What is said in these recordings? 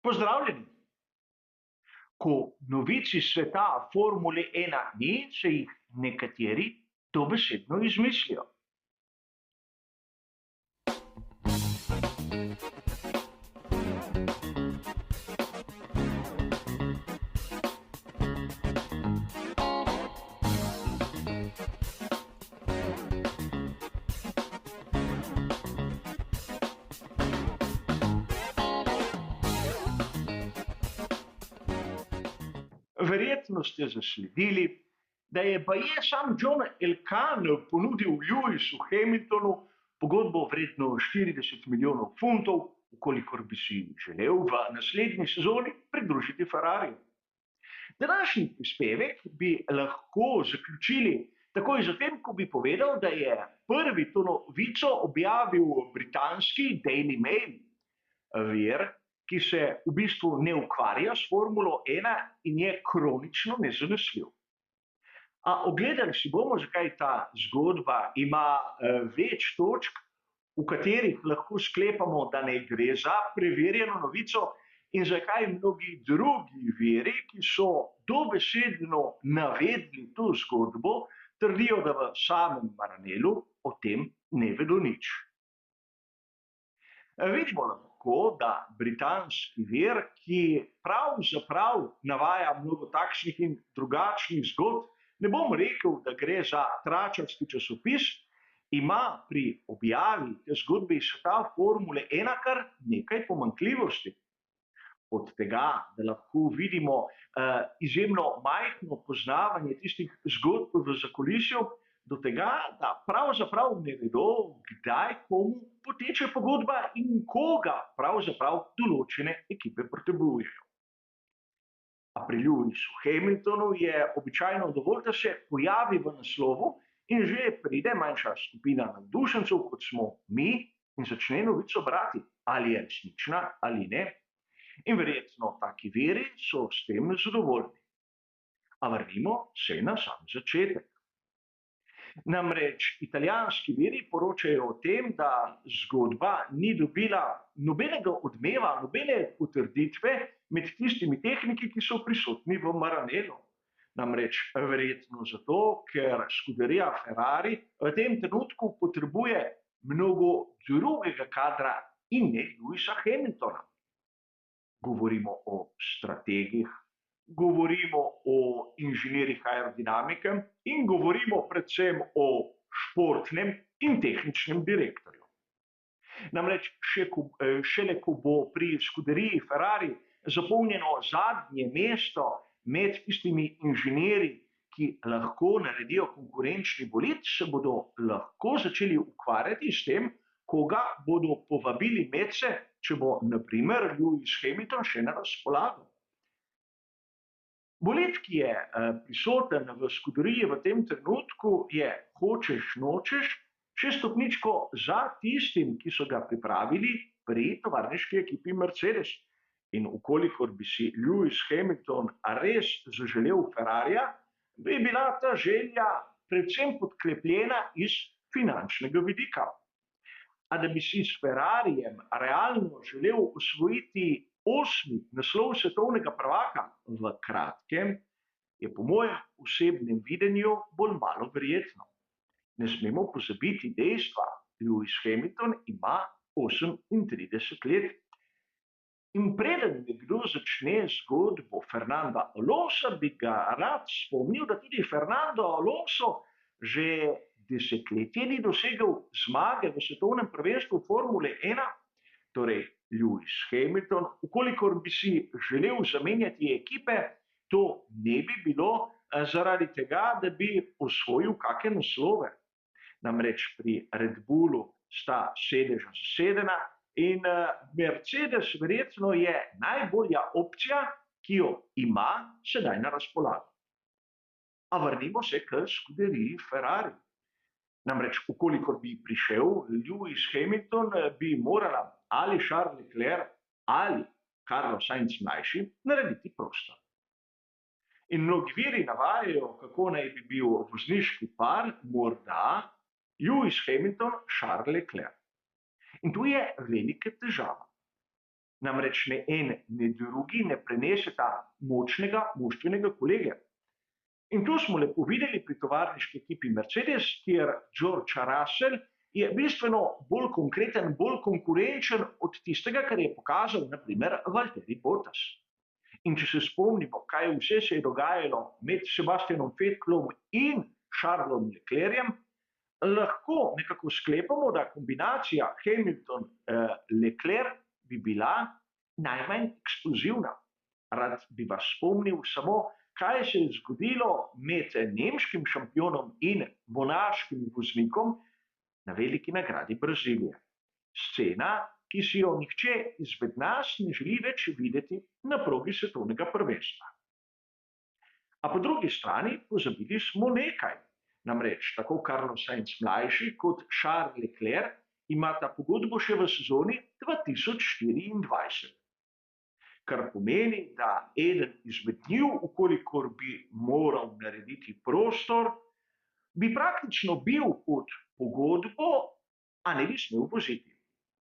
Pozdravljeni! Ko novic iz sveta Formule 1 ni, se jih nekateri dobesedno izmislijo. Verjetno ste zasledili, da je baje sam John Elkann ponudil Lewisu Hamiltonu pogodbo vredno 40 milijonov funtov, kolikor bi si želel v naslednji sezoni pridružiti Ferrariju. Današnji prispevek bi lahko zaključili takoj zatem, ko bi povedal, da je prvi to novico objavil britanski Daily Mail, vir, ki se v bistvu ne ukvarja s Formulo 1 in je kronično nezanesljiv. A ogledali si bomo, zakaj ta zgodba ima več točk, v katerih lahko sklepamo, da ne gre za preverjeno novico, in zakaj mnogi drugi viri, ki so dobesedno navedli to zgodbo, trdijo, da v samem Maranellu o tem ne vedo nič. Vidimo lahko, da britanski vir, ki pravzaprav navaja mnogo takšnih in drugačnih zgodb, ne bom rekel, da gre za tračarski časopis, ima pri objavi te zgodbe iz sveta Formule 1 kar nekaj pomanjkljivosti. Od tega, da lahko vidimo izjemno majhno poznavanje tistih zgodb v zakulisju, do tega, da pravzaprav ne vedo, kdaj komu poteče pogodba in koga pravzaprav določene ekipe potrebujejo. A pri Lewisu Hamiltonu je običajno dovolj, da se pojavi v naslovu in že pride manjša skupina navdušencev, kot smo mi, in začne novico brati, ali je resnična ali ne. In verjetno taki viri so s tem zadovoljni. A vrnimo se na sam začetek. Namreč italijanski viri poročajo o tem, da zgodba ni dobila nobenega odmeva, nobene potrditve med tistimi tehniki, ki so prisotni v Maranellu. Namreč verjetno zato, ker skuderija Ferrari v tem trenutku potrebuje mnogo drugega kadra in ne Lewisa Hamiltona. Govorimo o strategih, govorimo o inženirjih aerodinamike in govorimo predvsem o športnem in tehničnem direktorju. Namreč šele ko bo pri skuderiji Ferrari zapolnjeno zadnje mesto med tistimi inženirji, ki lahko naredijo konkurenčni bolid, se bodo lahko začeli ukvarjati s tem, koga bodo povabili medse, če bo na primer Lewis Hamilton še na razpolago. Bolid, ki je prisoten v skuderiji v tem trenutku, je hočeš nočeš 6 stopničko za tistim, ki so ga pripravili pri tovarniški ekipi Mercedes. In ukolikor bi si Lewis Hamilton res zaželel Ferrarija, bi bila ta želja predvsem podkrepljena iz finančnega vidika. A da bi si s Ferrarijem realno želel osvojiti 8. naslov svetovnega prvaka v kratkem, je po mojem osebnem videnju bolj malo verjetno. Ne smemo pozabiti dejstva, Lewis Hamilton ima 38 let. In preden nekdo začne zgodbo Fernanda Alonsa, bi ga rad spomnil, da tudi Fernando Alonso že desetletje ni dosegel zmage v svetovnem prvenstvu Formule 1, torej Lewis Hamilton, ukolikor bi si želel zamenjati ekipe, to ne bi bilo zaradi tega, da bi osvojil kakšne naslove. Namreč pri Red Bullu sta sedeža zasedena in Mercedes verjetno je najbolja opcija, ki jo ima sedaj na razpolago. A vrnimo se k skuderiji Ferrari. Namreč, ukolikor bi prišel Lewis Hamilton, bi morala ali Charles Leclerc ali Carlos Sainz mlajši narediti prostor. In mnogi viri navajajo, kako naj bi bil vozniški par morda Lewis Hamilton, Charles Leclerc. In tu je velika težava. Namreč ne en, ne drugi ne preneseta močnega moštvenega kolegija. In tu smo lepo videli pri tovarniški ekipi Mercedes, kjer George Russell je bistveno bolj konkreten, bolj konkurenčen od tistega, kar je pokazal na primer Valtteri Bottas. In če se spomnimo, kaj vse se je dogajalo med Sebastianom Vettelom in Charlesom Leclercem, lahko nekako sklepamo, da kombinacija Hamilton-Leclerc bi bila najmanj eksplozivna. Rad bi vas spomnil samo, kaj se je zgodilo med nemškim šampionom in monaškim voznikom na veliki nagradi Brazilije. Scena, ki si jo nihče izmed nas ne želi več videti na progi svetovnega prvenstva. A po drugi strani pozabili smo nekaj. Namreč tako Carlos Sainz mlajši kot Charles Leclerc imata pogodbo še v sezoni 2024. Kar pomeni, da eden izmed njiju, ukolikor bi moral narediti prostor, bi praktično bil pod pogodbo, a ne bi smel voziti.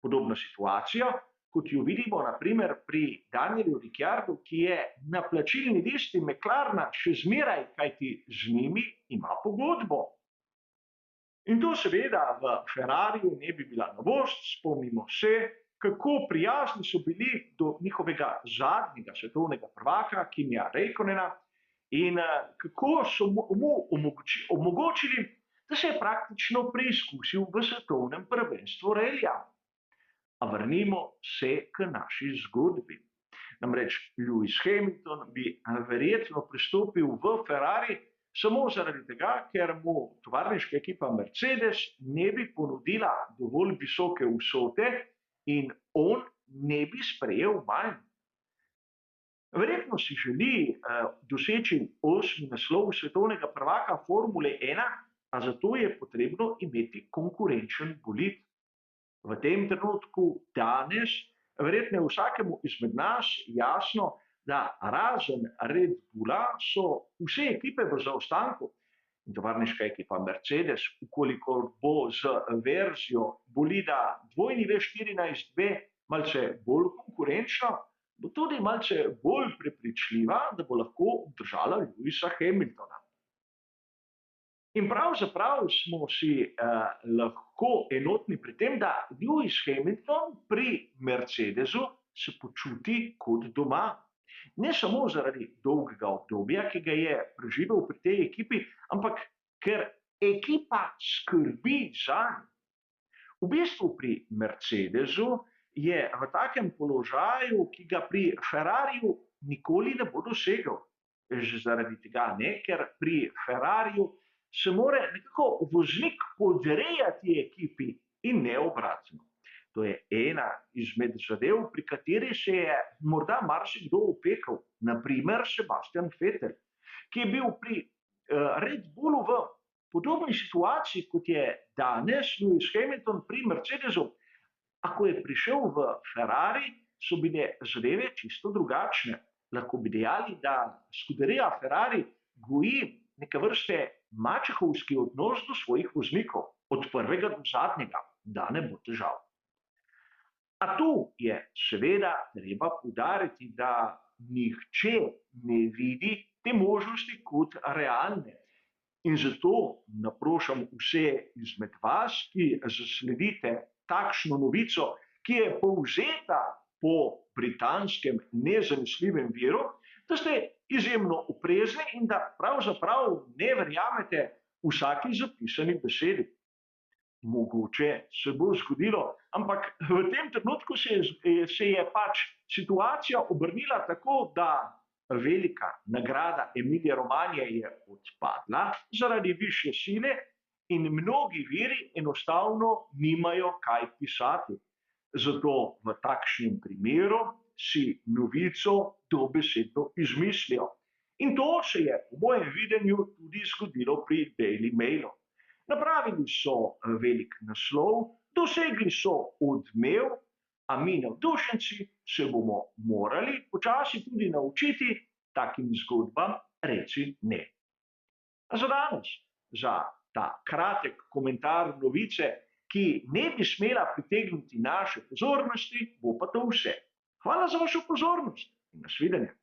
Podobna situacija, kot jo vidimo na primer pri Danielu Ricciardu, ki je na plačilni listi McLarena še zmeraj, kajti z njimi ima pogodbo. In to seveda v Ferrariju ne bi bila novost, spomnimo se, kako prijazni so bili do njihovega zadnjega svetovnega prvaka, Kimija Räikkönena, in kako so mu omogočili, da se je praktično preizkusil v svetovnem prvenstvu relija. A vrnimo se k naši zgodbi. Namreč Lewis Hamilton bi verjetno pristopil v Ferrari samo zaradi tega, ker mu tovarniška ekipa Mercedes ne bi ponudila dovolj visoke vsote in on ne bi sprejel manj. Verjetno si želi doseči 8. naslov svetovnega prvaka Formule 1, a zato je potrebno imeti konkurenčen bolid. V tem trenutku danes verjetno je vsakemu izmed nas jasno, da razen Red Bulla so vse ekipe v zaostanku. In tovarniška ekipa Mercedes, ukolikor bo z verzijo bolida W14B malce bolj konkurenčna, bo tudi malce bolj prepričljiva, da bo lahko obdržala Lewisa Hamiltona. In pravzaprav smo si lahko enotni pri tem, da Lewis Hamilton pri Mercedesu se počuti kot doma. Ne samo zaradi dolgega obdobja, ki ga je preživel pri tej ekipi, ampak ker ekipa skrbi zanj. V bistvu pri Mercedesu je v takem položaju, ki ga pri Ferrariju nikoli ne bo dosegel. Že zaradi tega ne, ker pri Ferrariju se mora nekako voznik podrejati ekipi in ne obratno. To je ena izmed zadev, pri kateri se je morda marsikdo opekel, na primer Sebastian Vettel, ki je bil pri Red Bullu v podobni situaciji, kot je danes Lewis Hamilton pri Mercedesu. A ko je prišel v Ferrari, so bile zadeve čisto drugačne. Lahko bi dejali, da skuderija Ferrari goji neke vrste mačehovski odnos do svojih voznikov, od prvega do zadnjega, da ne bo težav. A tu je seveda treba poudariti, da nihče ne vidi te možnosti kot realne. In zato naprošam vse izmed vas, ki zasledite takšno novico, ki je povzeta po britanskem nezanesljivem viru, da ste izjemno oprezni in da pravzaprav ne verjamete vsaki zapisani besedi. Mogoče se bo zgodilo, ampak v tem trenutku se je pač situacija obrnila tako, da velika nagrada Emilia Romagna je odpadla zaradi višje sile in mnogi viri enostavno nimajo kaj pisati. Zato v takšnem primeru si novico dobesedno izmislijo. In to se je po mojem videnju tudi zgodilo pri Daily Mailu. Napravili so velik naslov, dosegli so odmev, a mi navdušenci se bomo morali počasi tudi naučiti takim zgodbam reči ne. Za danes, za ta kratek komentar novice, ki ne bi smela pritegniti naše pozornosti, bo pa to vse. Hvala za vašo pozornost in nasvidenje.